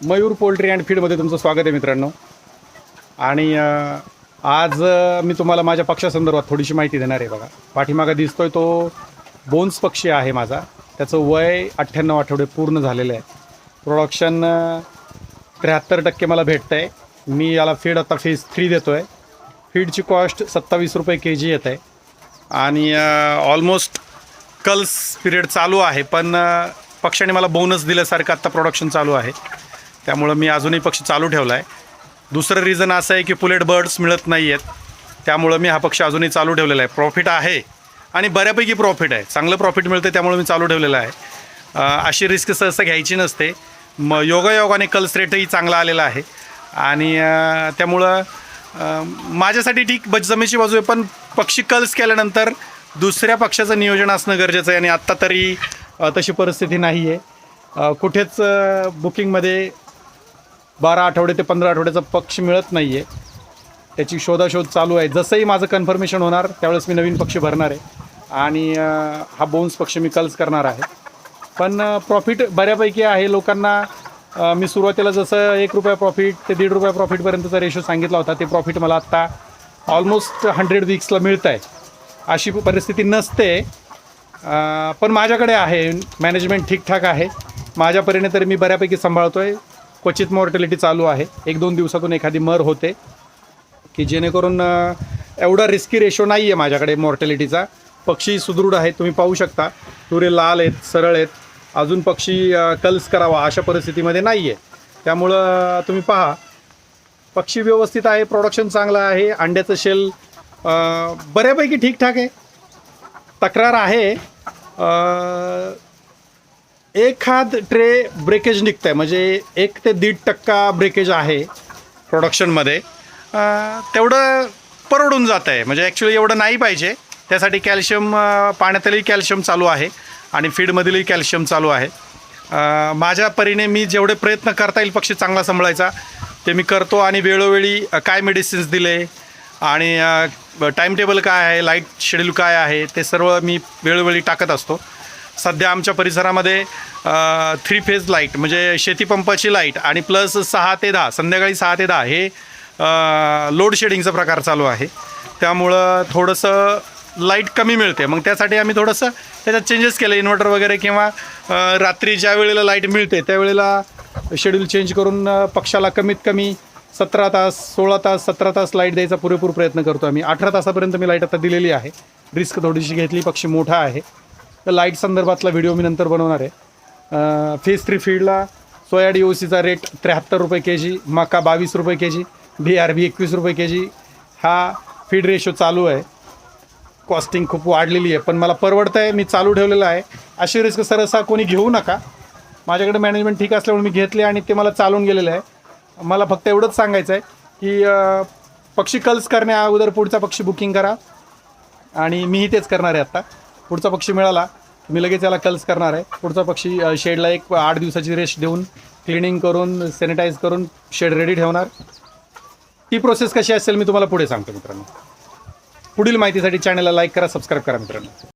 Mayur poultry and फीडमध्ये तुमचं स्वागत आहे मित्रांनो. आणि आज मी तुम्हाला माझ्या पक्षासंदर्भात थोडीशी माहिती देणार आहे. बघा, पाठीमागा दिसतोय तो बोन्स पक्षी आहे माझा. त्याचं वय 98 आठवडे पूर्ण झालेलं आहे. प्रोडक्शन 73% मला भेटतं आहे. मी याला फीड आता फेज 3 देतो आहे. फीडची कॉस्ट 27 रुपये kg येत आहे. आणि ऑलमोस्ट कल्स पिरियड चालू आहे, पण पक्षाने मला बोनस दिल्यासारखं आत्ता प्रोडक्शन चालू आहे. त्यामुळं मी अजूनही पक्षी चालू ठेवला आहे. दुसरं रिझन असं आहे की पुलेट बर्ड्स मिळत नाही आहेत, त्यामुळं मी हा पक्षी अजूनही चालू ठेवलेला आहे. प्रॉफिट आहे आणि बऱ्यापैकी प्रॉफिट आहे, चांगलं प्रॉफिट मिळतं, त्यामुळे मी चालू ठेवलेलं आहे. अशी रिस्क सहसा घ्यायची नसते. योगायोगाने कल्स रेटही चांगला आलेला आहे आणि त्यामुळं माझ्यासाठी ठीक जमेची बाजू आहे. पण पक्षी कल्स केल्यानंतर दुसऱ्या पक्षाचं नियोजन असणं गरजेचं आहे आणि आत्ता तरी तशी परिस्थिती नाही आहे. कुठेच बुकिंगमध्ये 12 आठवडे ते 15 आठवड्याचा पक्षी मिळत नाही आहे. त्याची शोधाशोध चालू आहे. जसंही माझं कन्फर्मेशन होणार त्यावेळेस मी नवीन पक्षी भरणार आहे आणि हा बोन्स पक्षी मी कल्स करणार आहे. पण प्रॉफिट बऱ्यापैकी आहे. लोकांना मी सुरुवातीला जसं 1 रुपया प्रॉफिट ते 1.5 रुपया प्रॉफिटपर्यंतचा रेशो सांगितला होता, ते प्रॉफिट मला आत्ता ऑलमोस्ट 100 वीक्सला मिळतं आहे. अशी परिस्थिती नसते, पण माझ्याकडे आहे. मॅनेजमेंट ठीकठाक आहे. माझ्या परीने तरी मी बऱ्यापैकी सांभाळतो आहे. क्वचित मॉर्टॅलिटी चालू आहे. 1-2 दिवसातून एखादी मर होते, की जेणेकरून एवढा रिस्की रेशो नाही आहे माझ्याकडे मॉर्टॅलिटीचा. पक्षी सुदृढ आहेत, तुम्ही पाहू शकता. तुरे लाल आहेत, सरळ आहेत. अजून पक्षी कल्स करावा अशा परिस्थितीमध्ये नाही आहे. त्यामुळं तुम्ही पहा, पक्षी व्यवस्थित आहे, प्रोडक्शन चांगलं आहे. अंड्याचं शेल बऱ्यापैकी ठीकठाक आहे. तक्रार आहे एखाद ट्रे ब्रेकेज निघतं आहे, म्हणजे 1 ते 1.5% ब्रेकेज आहे प्रोडक्शनमध्ये. तेवढं परवडून जातं आहे, म्हणजे ॲक्च्युली एवढं नाही पाहिजे. त्यासाठी कॅल्शियम, पाण्यातही कॅल्शियम चालू आहे आणि फीडमधीलही कॅल्शियम चालू आहे. माझ्या परीने मी जेवढे प्रयत्न करता येईल पक्षी चांगला सांभाळायचा ते मी करतो. आणि वेळोवेळी काय मेडिसिन्स दिले आणि टाईम टेबल काय आहे, लाईट शेड्यूल काय आहे, ते सर्व मी वेळोवेळी टाकत असतो. सध्या आमच्या परिसरामध्ये 3 फेज लाईट, म्हणजे शेतीपंपाची लाईट आणि प्लस 6 ते 10 संध्याकाळी 6 ते 10 हे लोड शेडिंगचा प्रकार चालू आहे. त्यामुळं थोडंसं लाईट कमी मिळते. मग त्यासाठी आम्ही थोडंसं त्याच्यात चेंजेस केले, इन्व्हर्टर वगैरे, किंवा रात्री ज्या वेळेला लाईट मिळते त्यावेळेला शेड्यूल चेंज करून पक्षाला कमीत कमी 17 तास, 16 तास, 17 तास लाईट द्यायचा पुरेपूर प्रयत्न करतो आम्ही. 18 तासापर्यंत मी लाईट आता दिलेली आहे. रिस्क थोडीशी घेतली, पक्षी मोठा आहे. तर लाईट संदर्भातला व्हिडिओ मी नंतर बनवणार आहे. फेज 3 फीडला सोया DOCचा रेट 73 रुपये kg, मका 22 रुपये kg, BRB 21 रुपये kg हा फीड रेशो चालू आहे. कॉस्टिंग खूप वाढलेली आहे, पण मला परवडतं आहे, मी चालू ठेवलेलं आहे. अशी रिस्क सरसा कोणी घेऊ नका. माझ्याकडे मॅनेजमेंट ठीक असल्यामुळे मी घेतले आणि ते मला चालून गेलेलं आहे. मला फक्त एवढंच सांगायचं आहे की पक्षी कल्स करण्या अगोदर पुढचा पक्षी बुकिंग करा. आणि मीही तेच करणार आहे. आत्ता पुढचा पक्षी मिळाला मी लगेच याला कल्स करणार आहे. पुढचा पक्षी शेडला 8 दिवसाची रेस्ट देऊन क्लिनिंग करून सॅनिटाईज करून शेड रेडी ठेवणार. ती प्रोसेस कशी असेल मी तुम्हाला पुढे सांगतो मित्रांनो. पुढील माहितीसाठी चॅनलला लाईक करा, सबस्क्राईब करा मित्रांनो.